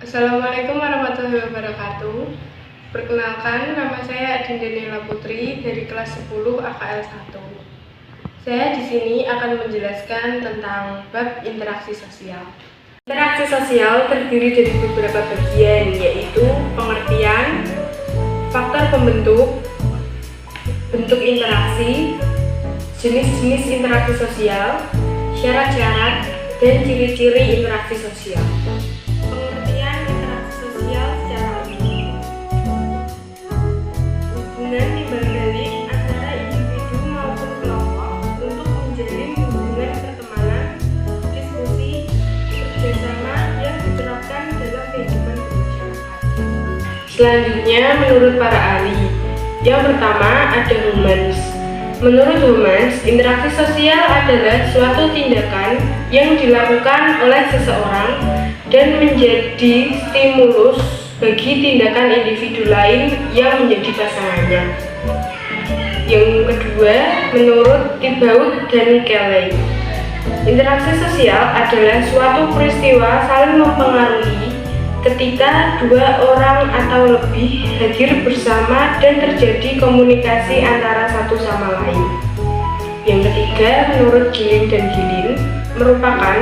Assalamualaikum warahmatullahi wabarakatuh. Perkenalkan, nama saya Adinda Nela Putri dari kelas 10 AKL 1. Saya di sini akan menjelaskan tentang bab interaksi sosial. Interaksi sosial terdiri dari beberapa bagian, yaitu pengertian, faktor pembentuk, bentuk interaksi, jenis-jenis interaksi sosial, syarat-syarat, dan ciri-ciri interaksi sosial. Pengertian interaksi sosial secara umum. Hubungan timbal balik antara individu maupun kelompok untuk menjalin hubungan pertemanan, diskusi, kerjasama yang diterapkan dalam kehidupan bermasyarakat. Selanjutnya, menurut para ahli, yang pertama ada Humans. Menurut Humans, interaksi sosial adalah suatu tindakan yang dilakukan oleh seseorang dan menjadi stimulus bagi tindakan individu lain yang menjadi pasangannya. Yang kedua, menurut Thibaut dan Kelly, interaksi sosial adalah suatu peristiwa saling mempengaruhi ketika dua orang atau lebih hadir bersama dan terjadi komunikasi antara satu sama lain. Yang ketiga, menurut Gilin dan Gilin, merupakan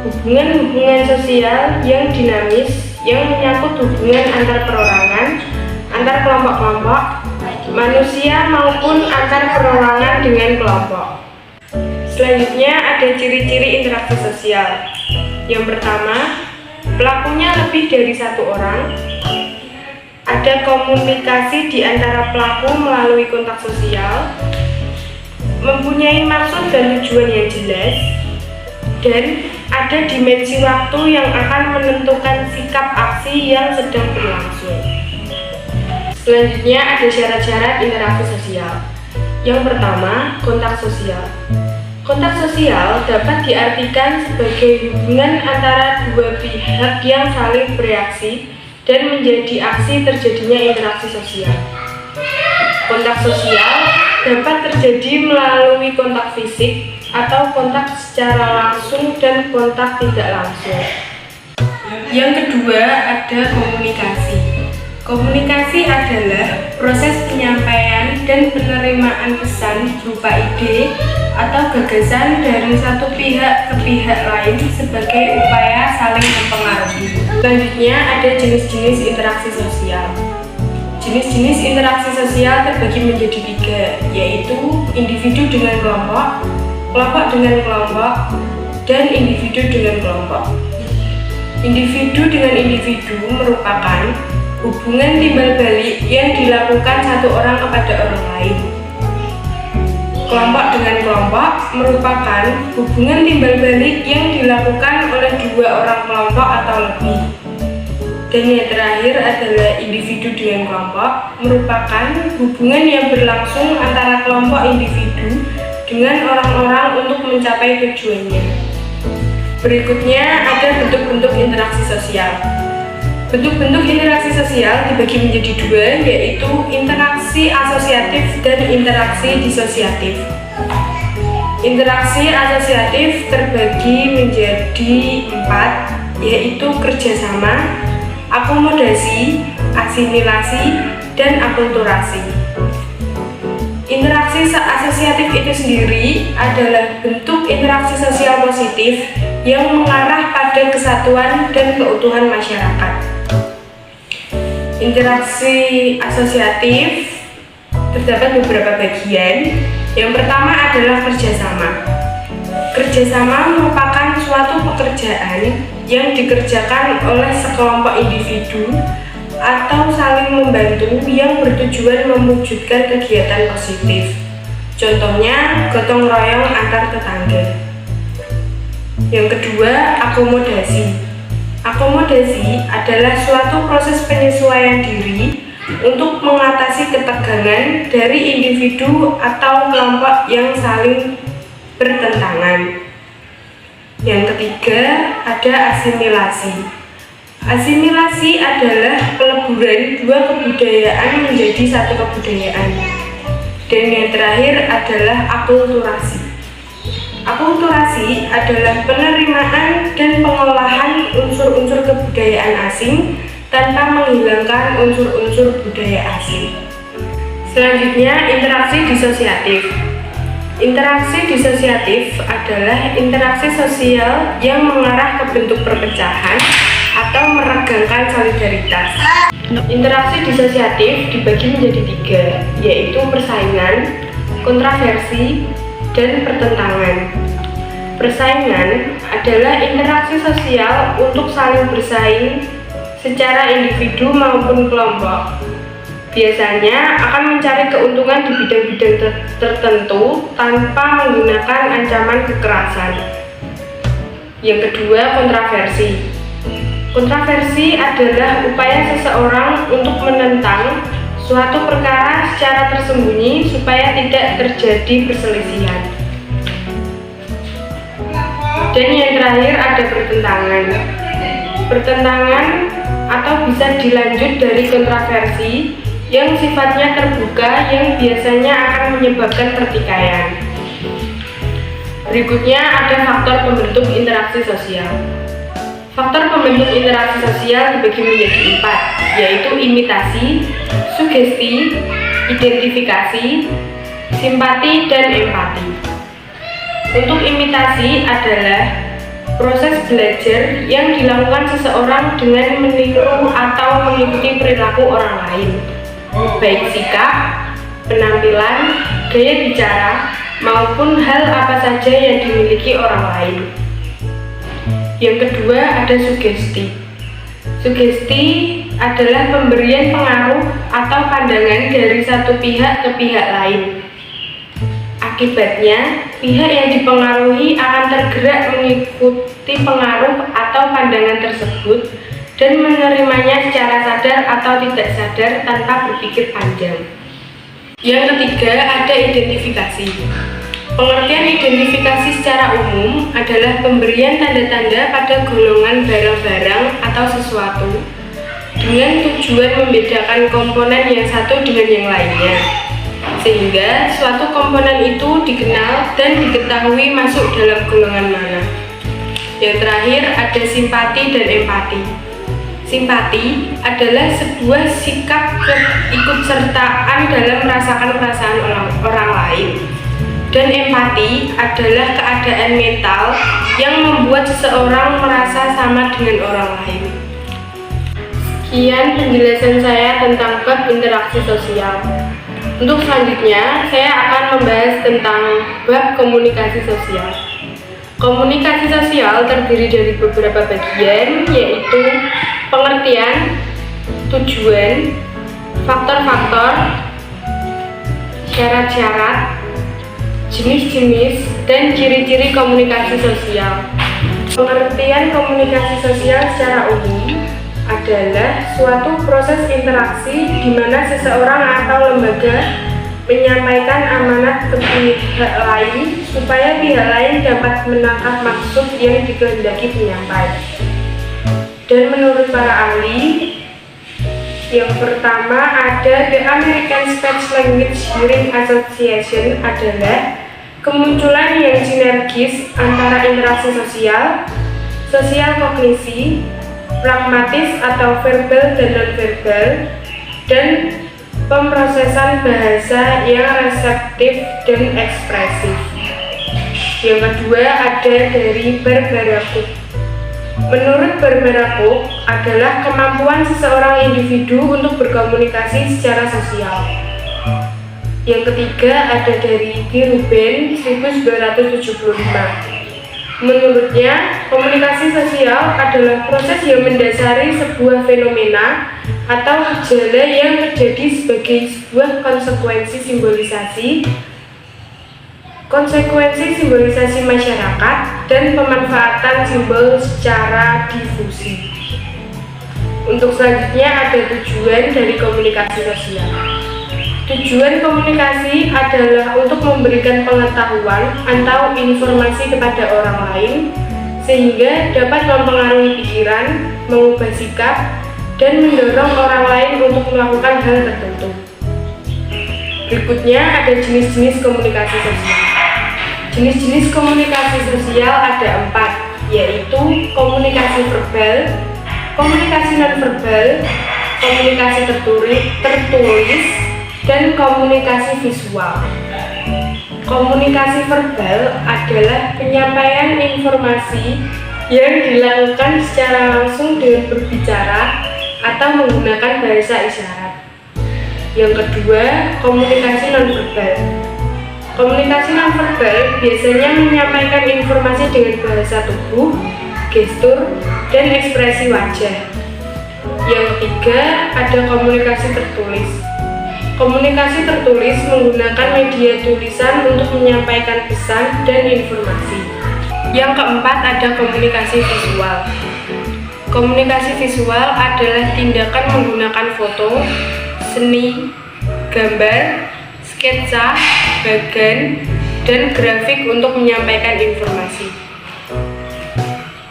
hubungan-hubungan sosial yang dinamis yang menyangkut hubungan antar perorangan, antar kelompok-kelompok, manusia maupun antar perorangan dengan kelompok. Selanjutnya ada ciri-ciri interaksi sosial. Yang pertama, pelakunya lebih dari satu orang. Ada komunikasi di antara pelaku melalui kontak sosial, mempunyai maksud dan tujuan yang jelas, dan ada dimensi waktu yang akan menentukan sikap aksi yang sedang berlangsung. Selanjutnya ada syarat-syarat interaksi sosial. Yang pertama, kontak sosial. Kontak sosial dapat diartikan sebagai hubungan antara dua pihak yang saling bereaksi dan menjadi aksi terjadinya interaksi sosial. Kontak sosial dapat terjadi melalui kontak fisik atau kontak secara langsung dan kontak tidak langsung. Yang kedua ada komunikasi. Komunikasi adalah proses penyampaian dan penerimaan pesan berupa ide atau gagasan dari satu pihak ke pihak lain sebagai upaya saling mempengaruhi. Selanjutnya ada jenis-jenis interaksi sosial. Jenis-jenis interaksi sosial terbagi menjadi tiga, yaitu individu dengan kelompok, kelompok dengan kelompok, dan individu dengan kelompok. Individu dengan individu merupakan hubungan timbal balik yang dilakukan satu orang kepada orang lain. Kelompok dengan kelompok merupakan hubungan timbal balik yang dilakukan oleh dua orang kelompok atau lebih. Dan yang terakhir adalah individu dengan kelompok, merupakan hubungan yang berlangsung antara kelompok individu dengan orang-orang untuk mencapai tujuannya. Berikutnya ada bentuk-bentuk interaksi sosial. Bentuk-bentuk interaksi sosial dibagi menjadi dua, yaitu interaksi asosiatif dan interaksi disosiatif. Interaksi asosiatif terbagi menjadi 4, yaitu kerjasama, akomodasi, asimilasi, dan akulturasi. Interaksi asosiatif itu sendiri adalah bentuk interaksi sosial positif yang mengarah pada kesatuan dan keutuhan masyarakat. Interaksi asosiatif terdapat beberapa bagian. Yang pertama adalah kerjasama. Kerjasama merupakan suatu pekerjaan yang dikerjakan oleh sekelompok individu atau saling membantu yang bertujuan mewujudkan kegiatan positif. Contohnya, gotong royong antar tetangga. Yang kedua, akomodasi. Akomodasi adalah suatu proses penyesuaian diri untuk mengatasi ketegangan dari individu atau kelompok yang saling bertentangan. Yang ketiga, ada asimilasi. Asimilasi adalah peleburan dua kebudayaan menjadi satu kebudayaan. Dan yang terakhir adalah akulturasi. Akulturasi adalah penerimaan dan pengolahan unsur-unsur kebudayaan asing tanpa menghilangkan unsur-unsur budaya asing. Selanjutnya, interaksi disosiatif. Interaksi disosiatif adalah interaksi sosial yang mengarah ke bentuk perpecahan atau meregangkan solidaritas. Interaksi disosiatif dibagi menjadi 3, yaitu persaingan, kontroversi, dan pertentangan. Persaingan adalah interaksi sosial untuk saling bersaing secara individu maupun kelompok. Biasanya akan mencari keuntungan di bidang-bidang tertentu tanpa menggunakan ancaman kekerasan. Yang kedua, kontroversi. Kontroversi adalah upaya seseorang untuk menentang suatu perkara secara tersembunyi supaya tidak terjadi perselisihan. Dan yang terakhir ada pertentangan. Pertentangan atau bisa dilanjut dari kontroversi yang sifatnya terbuka yang biasanya akan menyebabkan pertikaian. Berikutnya ada faktor pembentuk interaksi sosial. Faktor pembentuk interaksi sosial dibagi menjadi 4, yaitu imitasi, sugesti, identifikasi, simpati, dan empati. Untuk imitasi adalah proses belajar yang dilakukan seseorang dengan meniru atau mengikuti perilaku orang lain, baik sikap, penampilan, gaya bicara, maupun hal apa saja yang dimiliki orang lain. Yang kedua ada sugesti. Sugesti adalah pemberian pengaruh atau pandangan dari satu pihak ke pihak lain. Akibatnya, pihak yang dipengaruhi akan tergerak mengikuti pengaruh atau pandangan tersebut dan menerimanya secara sadar atau tidak sadar tanpa berpikir panjang. Yang ketiga ada identifikasi. Pengertian identifikasi secara umum adalah pemberian tanda-tanda pada golongan barang-barang atau sesuatu dengan tujuan membedakan komponen yang satu dengan yang lainnya, sehingga suatu komponen itu dikenal dan diketahui masuk dalam golongan mana. Yang terakhir ada simpati dan empati. Simpati adalah sebuah sikap keikutsertaan dalam merasakan perasaan orang lain. Dan empati adalah keadaan mental yang membuat seseorang merasa sama dengan orang lain. Sekian penjelasan saya tentang bab interaksi sosial. Untuk selanjutnya, saya akan membahas tentang bab komunikasi sosial. Komunikasi sosial terdiri dari beberapa bagian, yaitu pengertian, tujuan, faktor-faktor, syarat-syarat, jenis-jenis, dan ciri-ciri komunikasi sosial. Pengertian komunikasi sosial secara umum adalah suatu proses interaksi di mana seseorang atau lembaga menyampaikan amanat ke pihak lain supaya pihak lain dapat menangkap maksud yang dikehendaki penyampai. Dan menurut para ahli, yang pertama ada The American Speech Language Hearing Association adalah kemunculan yang sinergis antara interaksi sosial, sosial kognisi, pragmatis atau verbal dan non-verbal, dan pemrosesan bahasa yang reseptif dan ekspresif. Yang kedua ada dari Barbara Cook. Menurut Barbara Cook adalah kemampuan seseorang individu untuk berkomunikasi secara sosial. Yang ketiga ada dari G. Rubin 1975. Menurutnya, komunikasi sosial adalah proses yang mendasari sebuah fenomena atau gejala yang terjadi sebagai sebuah konsekuensi simbolisasi masyarakat dan pemanfaatan simbol secara difusi. Untuk selanjutnya ada tujuan dari komunikasi sosial. Tujuan komunikasi adalah untuk memberikan pengetahuan atau informasi kepada orang lain sehingga dapat mempengaruhi pikiran, mengubah sikap, dan mendorong orang lain untuk melakukan hal tertentu. Berikutnya ada jenis-jenis komunikasi sosial. Jenis-jenis komunikasi sosial ada 4, yaitu komunikasi verbal, komunikasi nonverbal, komunikasi tertulis, dan komunikasi visual. Komunikasi verbal adalah penyampaian informasi yang dilakukan secara langsung dengan berbicara atau menggunakan bahasa isyarat. Yang kedua, komunikasi nonverbal. Komunikasi nonverbal biasanya menyampaikan informasi dengan bahasa tubuh, gestur, dan ekspresi wajah. Yang ketiga, ada komunikasi tertulis. Komunikasi tertulis menggunakan media tulisan untuk menyampaikan pesan dan informasi. Yang keempat, ada komunikasi visual. Komunikasi visual adalah tindakan menggunakan foto, seni, gambar, sketsa, bagan, dan grafik untuk menyampaikan informasi.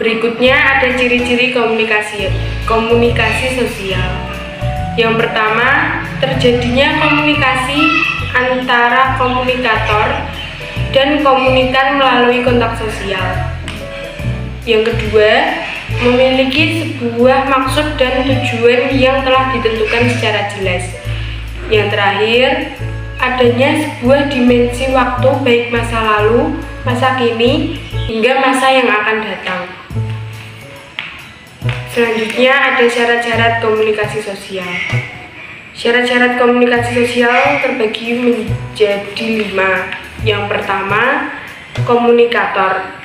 Berikutnya ada ciri-ciri komunikasi sosial. Yang pertama, terjadinya komunikasi antara komunikator dan komunikan melalui kontak sosial. Yang kedua, memiliki sebuah maksud dan tujuan yang telah ditentukan secara jelas. Yang terakhir, adanya sebuah dimensi waktu baik masa lalu, masa kini, hingga masa yang akan datang. Selanjutnya ada syarat-syarat komunikasi sosial. Syarat-syarat komunikasi sosial terbagi menjadi 5. Yang pertama, komunikator.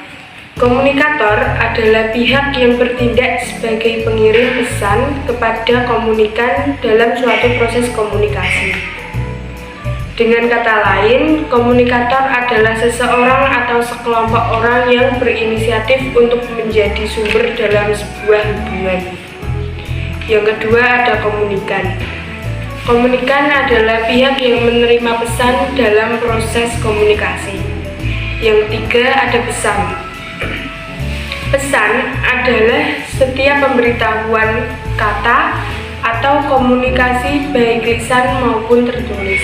Komunikator adalah pihak yang bertindak sebagai pengirim pesan kepada komunikan dalam suatu proses komunikasi. Dengan kata lain, komunikator adalah seseorang atau sekelompok orang yang berinisiatif untuk menjadi sumber dalam sebuah hubungan. Yang kedua, ada komunikan. Komunikan adalah pihak yang menerima pesan dalam proses komunikasi. Yang ketiga, ada pesan. Pesan adalah setiap pemberitahuan kata atau komunikasi baik lisan maupun tertulis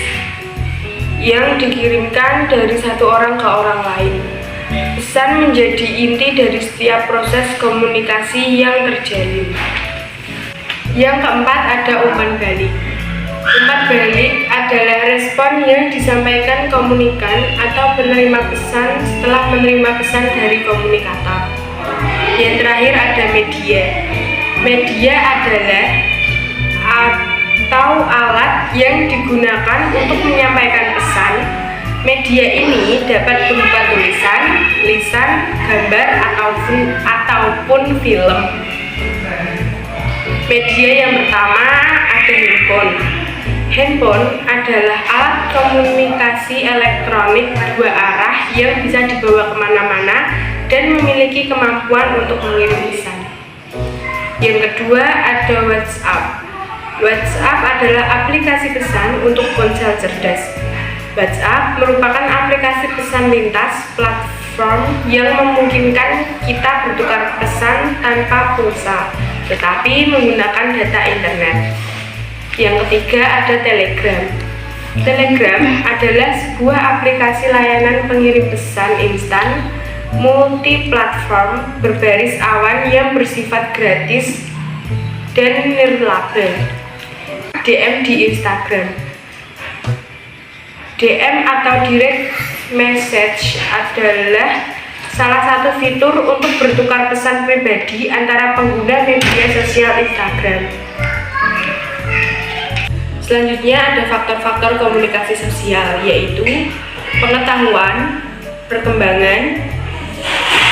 yang dikirimkan dari satu orang ke orang lain. Pesan menjadi inti dari setiap proses komunikasi yang terjalin. Yang keempat, ada umpan balik. Umpan balik adalah respon yang disampaikan komunikan atau penerima pesan setelah menerima pesan dari komunikator. Yang terakhir, ada media. Media adalah atau alat yang digunakan untuk menyampaikan pesan. Media ini dapat berupa tulisan, lisan, gambar, ataupun film. Media yang pertama ada handphone. Handphone adalah alat komunikasi elektronik dua arah yang bisa dibawa kemana-mana dan memiliki kemampuan untuk mengirim pesan. Yang kedua, ada WhatsApp. WhatsApp adalah aplikasi pesan untuk ponsel cerdas. WhatsApp merupakan aplikasi pesan lintas platform yang memungkinkan kita bertukar pesan tanpa pulsa, tetapi menggunakan data internet. Yang ketiga, ada Telegram. Telegram adalah sebuah aplikasi layanan pengirim pesan instan multi-platform berbaris awan yang bersifat gratis dan nirlaba. DM di Instagram. DM atau direct message adalah salah satu fitur untuk bertukar pesan pribadi antara pengguna media sosial Instagram. Selanjutnya ada faktor-faktor komunikasi sosial, yaitu pengetahuan, perkembangan,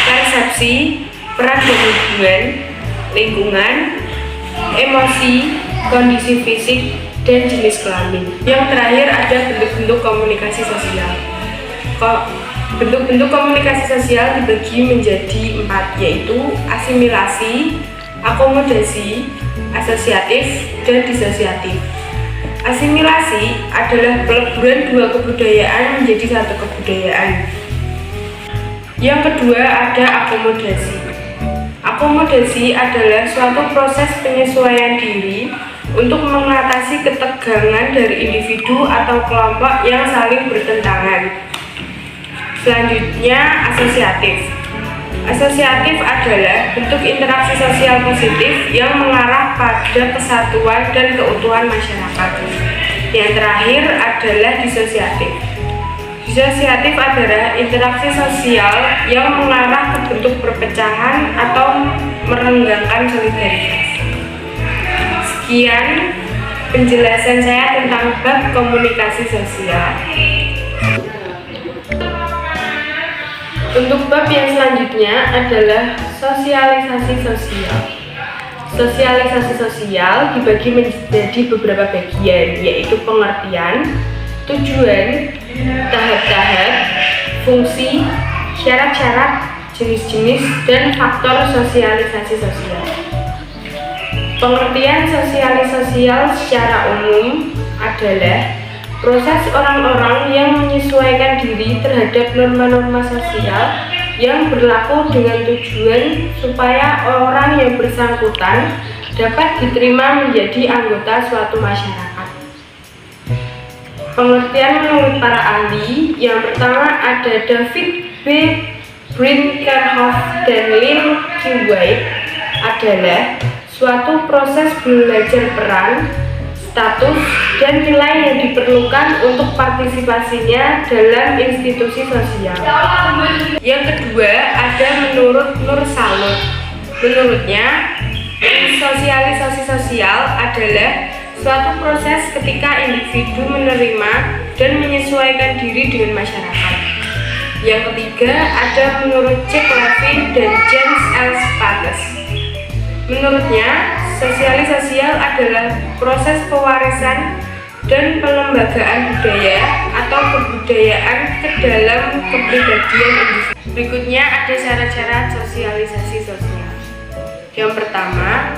persepsi, peran dan hubungan, lingkungan, emosi, kondisi fisik, dan jenis kelamin. Yang terakhir ada bentuk-bentuk komunikasi sosial. Bentuk-bentuk komunikasi sosial dibagi menjadi 4, yaitu asimilasi, akomodasi, asosiatif, dan disosiatif. Asimilasi adalah peleburan dua kebudayaan menjadi satu kebudayaan. Yang kedua ada akomodasi. Akomodasi adalah suatu proses penyesuaian diri untuk mengatasi ketegangan dari individu atau kelompok yang saling bertentangan. Selanjutnya, asosiatif. Asosiatif adalah bentuk interaksi sosial positif yang mengarah pada kesatuan dan keutuhan masyarakat. Yang terakhir adalah disosiatif. Disosiatif adalah interaksi sosial yang mengarah ke bentuk perpecahan atau merenggangkan solidaritas. Sekian penjelasan saya tentang bab komunikasi sosial. Untuk bab yang selanjutnya adalah sosialisasi sosial. Sosialisasi sosial dibagi menjadi beberapa bagian, yaitu pengertian, tujuan, tahap-tahap, fungsi, syarat-syarat, jenis-jenis, dan faktor sosialisasi sosial. Pengertian sosialisasi sosial secara umum adalah proses orang-orang yang menyesuaikan diri terhadap norma-norma sosial yang berlaku dengan tujuan supaya orang yang bersangkutan dapat diterima menjadi anggota suatu masyarakat. Pengertian menurut para ahli yang pertama ada David B. Brinkerhoff dan Lynn Q. White adalah suatu proses belajar peran, status, dan nilai yang diperlukan untuk partisipasinya dalam institusi sosial. Yang kedua ada menurut Nur Salut. Menurutnya, sosialisasi sosial adalah suatu proses ketika individu menerima dan menyesuaikan diri dengan masyarakat. Yang ketiga ada menurut Jack Levin dan James L. Spates. Menurutnya, sosialisasi adalah proses pewarisan dan pelembagaan budaya atau kebudayaan ke dalam kepribadian individu. Berikutnya ada syarat-syarat sosialisasi sosial. Yang pertama,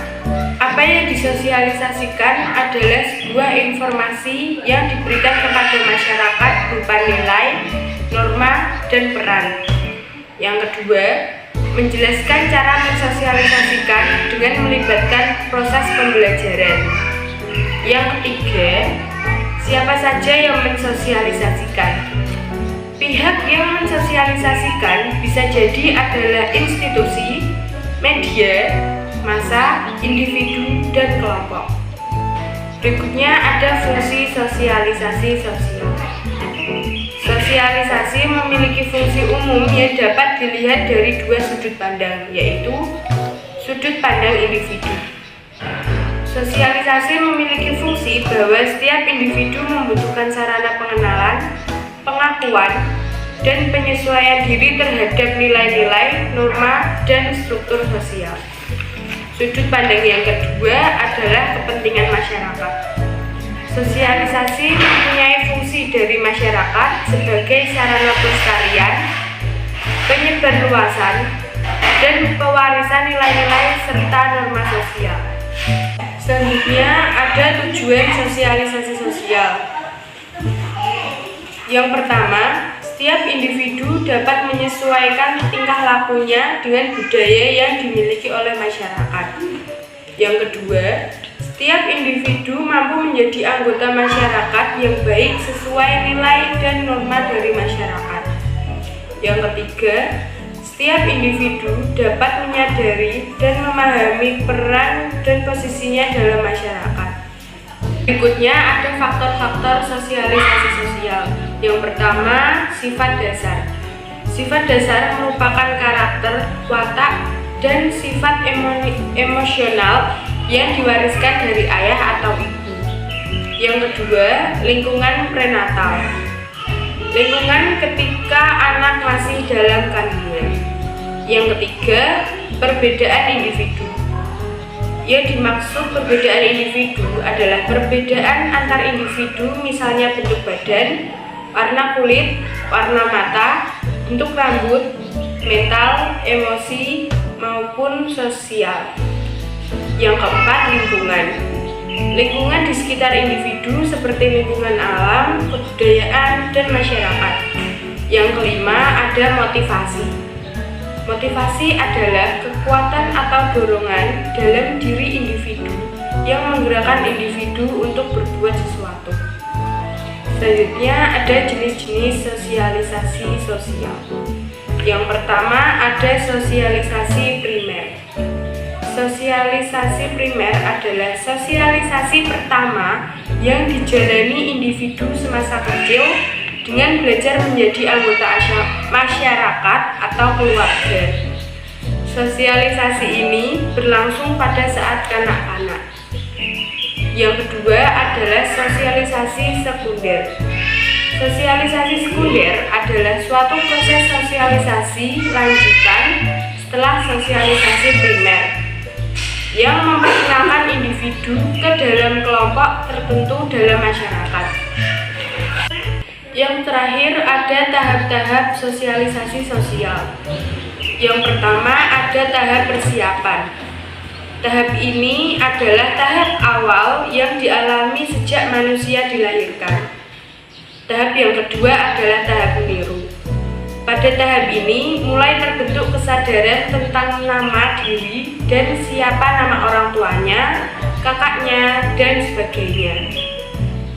apa yang disosialisasikan adalah sebuah informasi yang diberikan kepada masyarakat berupa nilai, norma, dan peran. Yang kedua, menjelaskan cara mensosialisasikan dengan melibatkan proses pembelajaran. Yang ketiga, siapa saja yang mensosialisasikan. Pihak yang mensosialisasikan bisa jadi adalah institusi, media, massa, individu, dan kelompok. Berikutnya ada fungsi sosialisasi sosial. Sosialisasi memiliki fungsi umum yang dapat dilihat dari dua sudut pandang, yaitu sudut pandang individu. Sosialisasi memiliki fungsi bahwa setiap individu membutuhkan sarana pengenalan, pengakuan, dan penyesuaian diri terhadap nilai-nilai, norma, dan struktur sosial. Sudut pandang yang kedua adalah kepentingan masyarakat. Sosialisasi mempunyai fungsi dari masyarakat sebagai sarana pelestarian, penyebarluasan, dan pewarisan nilai-nilai serta norma sosial. Selanjutnya ada tujuan sosialisasi sosial. Yang pertama, setiap individu dapat menyesuaikan tingkah lakunya dengan budaya yang dimiliki oleh masyarakat. Yang kedua, setiap individu mampu menjadi anggota masyarakat yang baik sesuai nilai dan norma dari masyarakat. Yang ketiga, setiap individu dapat menyadari dan memahami peran dan posisinya dalam masyarakat. Berikutnya ada faktor-faktor sosialisasi sosial. Yang pertama, sifat dasar. Sifat dasar merupakan karakter, watak, dan sifat emosional yang diwariskan dari ayah atau ibu. Yang kedua, lingkungan prenatal. Lingkungan ketika anak masih dalam kandungan. Yang ketiga, perbedaan individu. Yang dimaksud perbedaan individu adalah perbedaan antar individu, misalnya bentuk badan, warna kulit, warna mata, bentuk rambut, mental, emosi, maupun sosial. Yang keempat, lingkungan. Lingkungan di sekitar individu seperti lingkungan alam, kebudayaan, dan masyarakat. Yang kelima, ada motivasi. Motivasi adalah kekuatan atau dorongan dalam diri individu yang menggerakkan individu untuk berbuat sesuatu. Selanjutnya ada jenis-jenis sosialisasi sosial. Yang pertama ada sosialisasi primer. Sosialisasi primer adalah sosialisasi pertama yang dijalani individu semasa kecil dengan belajar menjadi anggota masyarakat atau keluarga. Sosialisasi ini berlangsung pada saat kanak-kanak. Yang kedua adalah sosialisasi sekunder. Sosialisasi sekunder adalah suatu proses sosialisasi lanjutan setelah sosialisasi primer yang memperkenalkan individu ke dalam kelompok tertentu dalam masyarakat. Yang terakhir ada tahap-tahap sosialisasi sosial. Yang pertama ada tahap persiapan. Tahap ini adalah tahap awal yang dialami sejak manusia dilahirkan. Tahap yang kedua adalah tahap meniru. Pada tahap ini mulai terbentuk kesadaran tentang nama diri dan siapa nama orang tuanya, kakaknya, dan sebagainya.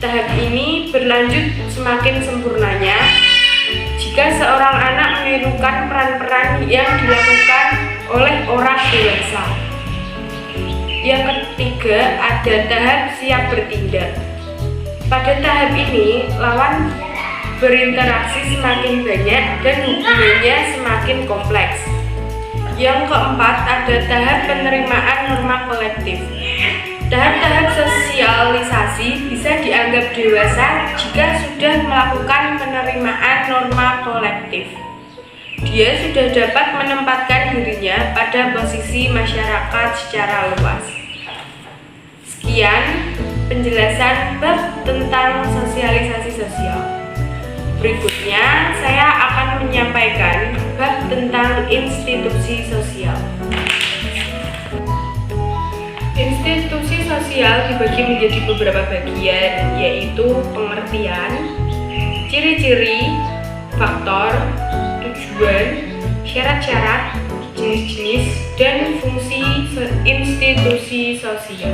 Tahap ini berlanjut semakin sempurnanya jika seorang anak menirukan peran-peran yang dilakukan oleh orang dewasa. Yang ketiga ada tahap siap bertindak. Pada tahap ini lawan berinteraksi semakin banyak dan hubungannya semakin kompleks. Yang keempat ada tahap penerimaan norma kolektif. Tahap-tahap sosialisasi bisa dianggap dewasa jika sudah melakukan penerimaan norma kolektif. Dia sudah dapat menempatkan dirinya pada posisi masyarakat secara luas. Sekian penjelasan bab tentang sosialisasi sosial. Berikutnya saya akan menyampaikan bab tentang institusi sosial. Institusi sosial dibagi menjadi beberapa bagian, yaitu pengertian, ciri-ciri, faktor, tujuan, syarat-syarat, jenis-jenis, dan fungsi institusi sosial.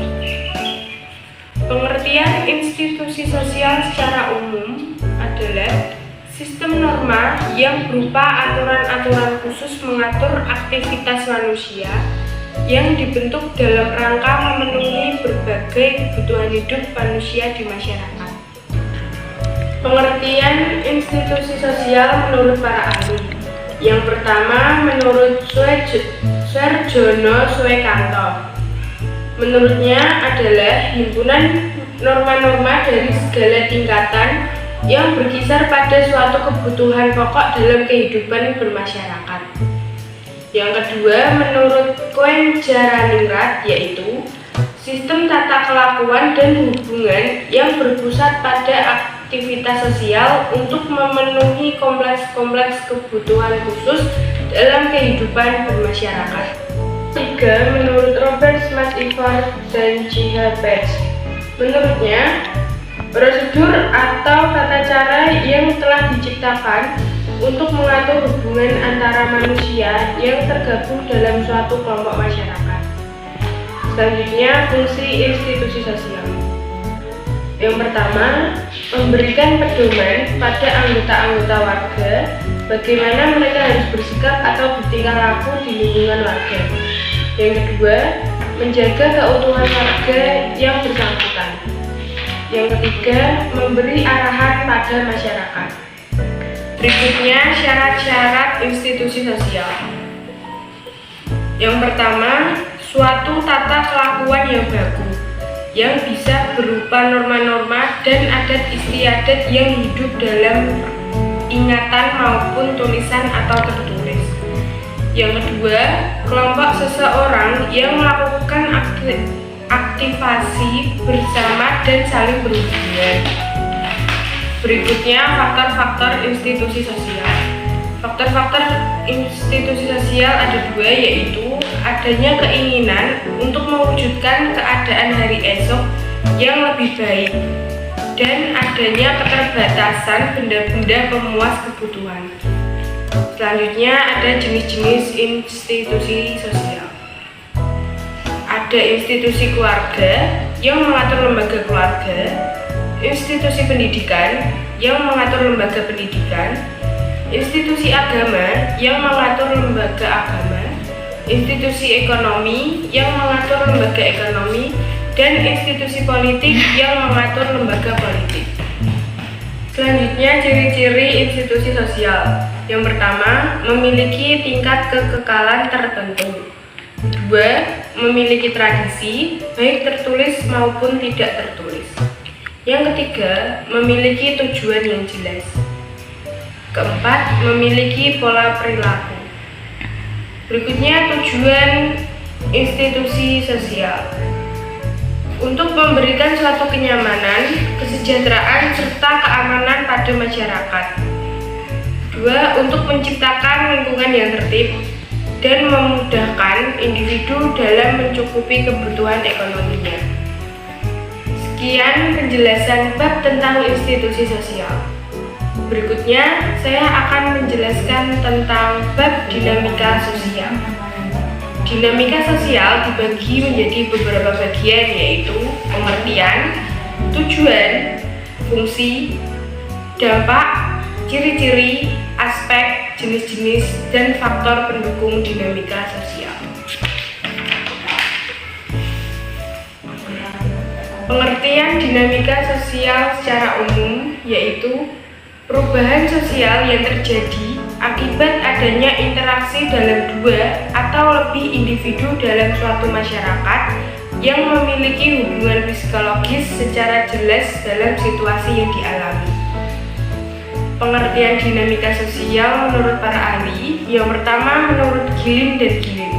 Pengertian institusi sosial secara umum adalah sistem norma yang berupa aturan-aturan khusus mengatur aktivitas manusia yang dibentuk dalam rangka memenuhi berbagai kebutuhan hidup manusia di masyarakat. Pengertian institusi sosial menurut para ahli. Yang pertama menurut Suarjono Suekanto. Menurutnya adalah himpunan norma-norma dari segala tingkatan yang berkisar pada suatu kebutuhan pokok dalam kehidupan bermasyarakat. Yang kedua, menurut Koen Jaraningrat, yaitu sistem tata kelakuan dan hubungan yang berpusat pada aktivitas sosial untuk memenuhi kompleks-kompleks kebutuhan khusus dalam kehidupan bermasyarakat. Tiga, menurut Robert Smart-Ivar dan J.H. Page. Menurutnya, prosedur atau tata cara yang telah diciptakan untuk mengatur hubungan antara manusia yang tergabung dalam suatu kelompok masyarakat. Selanjutnya, fungsi institusi sosial. Yang pertama, memberikan pedoman pada anggota-anggota warga bagaimana mereka harus bersikap atau bertingkah laku di lingkungan warga. Yang kedua, menjaga keutuhan warga yang bersangkutan. Yang ketiga, memberi arahan pada masyarakat. Berikutnya, syarat-syarat institusi sosial. Yang pertama, suatu tata kelakuan yang baku, yang bisa berupa norma-norma dan adat istiadat yang hidup dalam ingatan maupun tulisan atau tertulis. Yang kedua, kelompok seseorang yang melakukan aktivasi bersama dan saling berhubungan. Berikutnya, faktor-faktor institusi sosial. Faktor-faktor institusi sosial ada dua, yaitu adanya keinginan untuk mewujudkan keadaan hari esok yang lebih baik dan adanya keterbatasan benda-benda pemuas kebutuhan. Selanjutnya ada jenis-jenis institusi sosial. Ada institusi keluarga yang mengatur lembaga keluarga, institusi pendidikan yang mengatur lembaga pendidikan, institusi agama yang mengatur lembaga agama, institusi ekonomi yang mengatur lembaga ekonomi, dan institusi politik yang mengatur lembaga politik. Selanjutnya, ciri-ciri institusi sosial. Yang pertama, memiliki tingkat kekekalan tertentu. 2. Memiliki tradisi, baik tertulis maupun tidak tertulis. Yang ketiga, memiliki tujuan yang jelas. Keempat, memiliki pola perilaku. Berikutnya, tujuan institusi sosial. Untuk memberikan suatu kenyamanan, kesejahteraan, serta keamanan pada masyarakat. 2. Untuk menciptakan lingkungan yang tertib dan memudahkan individu dalam mencukupi kebutuhan ekonominya. Sekian penjelasan bab tentang institusi sosial. Berikutnya, saya akan menjelaskan tentang bab dinamika sosial. Dinamika sosial dibagi menjadi beberapa bagian, yaitu pengertian, tujuan, fungsi, dampak, ciri-ciri, aspek, jenis-jenis, dan faktor pendukung dinamika sosial. Pengertian dinamika sosial secara umum yaitu perubahan sosial yang terjadi akibat adanya interaksi dalam dua atau lebih individu dalam suatu masyarakat yang memiliki hubungan psikologis secara jelas dalam situasi yang dialami. Pengertian dinamika sosial menurut para ahli, yang pertama menurut Gilin dan Gilin.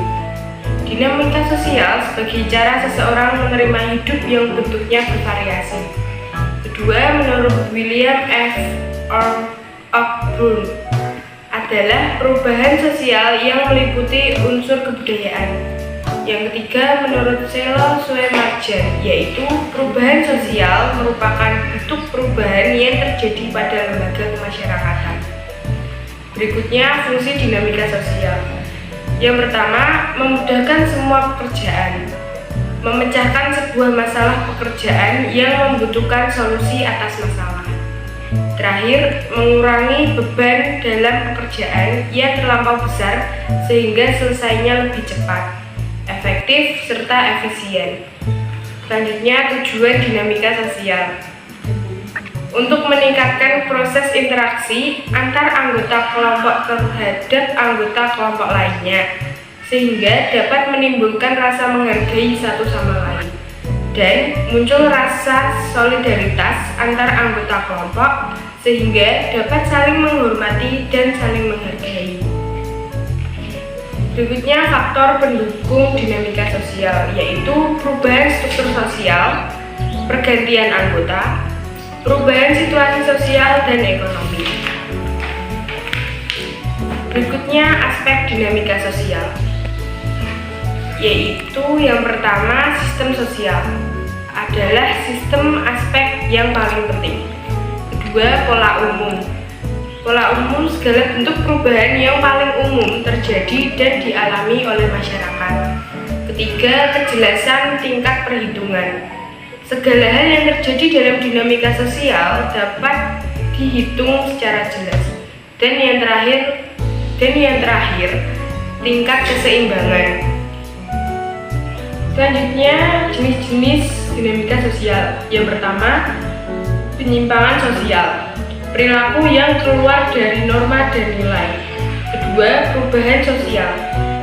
Dinamika sosial sebagai cara seseorang menerima hidup yang bentuknya bervariasi. Kedua, menurut William F. Ogburn, adalah perubahan sosial yang meliputi unsur kebudayaan. Yang ketiga, menurut Selo Suemarjan, yaitu perubahan sosial merupakan bentuk perubahan yang terjadi pada lembaga kemasyarakatan. Berikutnya, fungsi dinamika sosial. Yang pertama, memudahkan semua pekerjaan, memecahkan sebuah masalah pekerjaan yang membutuhkan solusi atas masalah. Terakhir, mengurangi beban dalam pekerjaan yang terlampau besar sehingga selesainya lebih cepat, efektif, serta efisien. Selanjutnya, tujuan dinamika sosial. Untuk meningkatkan proses interaksi antar anggota kelompok terhadap anggota kelompok lainnya, sehingga dapat menimbulkan rasa menghargai satu sama lain, dan muncul rasa solidaritas antar anggota kelompok, sehingga dapat saling menghormati dan saling menghargai. Berikutnya, faktor pendukung dinamika sosial, yaitu perubahan struktur sosial, pergantian anggota, perubahan situasi sosial dan ekonomi. Berikutnya, aspek dinamika sosial, yaitu yang pertama, sistem sosial adalah sistem aspek yang paling penting. Kedua, pola umum. Pola umum segala bentuk perubahan yang paling umum terjadi dan dialami oleh masyarakat. Ketiga, kejelasan tingkat perhitungan. Segala hal yang terjadi dalam dinamika sosial dapat dihitung secara jelas. Dan yang terakhir, tingkat keseimbangan. Selanjutnya, jenis-jenis dinamika sosial. Yang pertama, penyimpangan sosial, perilaku yang keluar dari norma dan nilai. Kedua, perubahan sosial.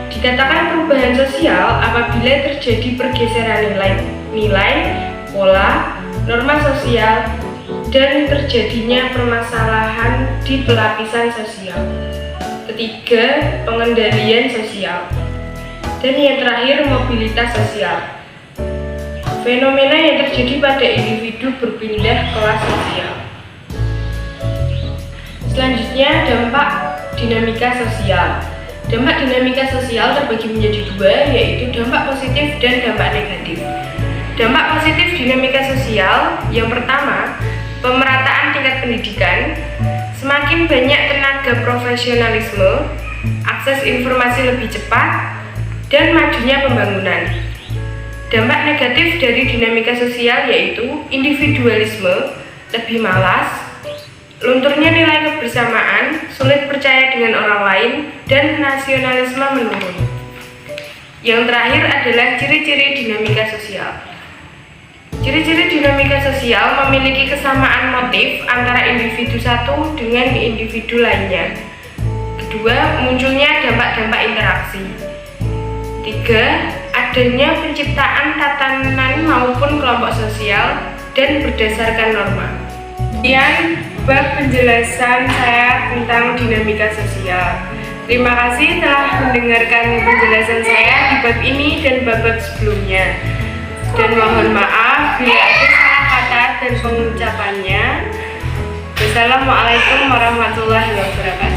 Dikatakan perubahan sosial apabila terjadi pergeseran nilai, pola, norma sosial, dan terjadinya permasalahan di pelapisan sosial. Ketiga, pengendalian sosial. Dan yang terakhir, mobilitas sosial. Fenomena yang terjadi pada individu berpindah kelas sosial. Selanjutnya, dampak dinamika sosial. Dampak dinamika sosial terbagi menjadi dua, yaitu dampak positif dan dampak negatif. Dampak positif dinamika sosial, yang pertama, pemerataan tingkat pendidikan, semakin banyak tenaga profesionalisme, akses informasi lebih cepat, dan majunya pembangunan. Dampak negatif dari dinamika sosial yaitu individualisme, lebih malas, lunturnya nilai kebersamaan, sulit percaya dengan orang lain, dan nasionalisme menurun. Yang terakhir adalah ciri-ciri dinamika sosial. Ciri-ciri dinamika sosial memiliki kesamaan motif antara individu satu dengan individu lainnya. Kedua, munculnya dampak-dampak interaksi. Tiga, adanya penciptaan tatanan maupun kelompok sosial dan berdasarkan norma. Sekian bab penjelasan saya tentang dinamika sosial. Terima kasih telah mendengarkan penjelasan saya di bab ini dan bab-bab sebelumnya. Dan mohon maaf bila ada salah kata dan pengucapannya. Wassalamualaikum warahmatullahi wabarakatuh.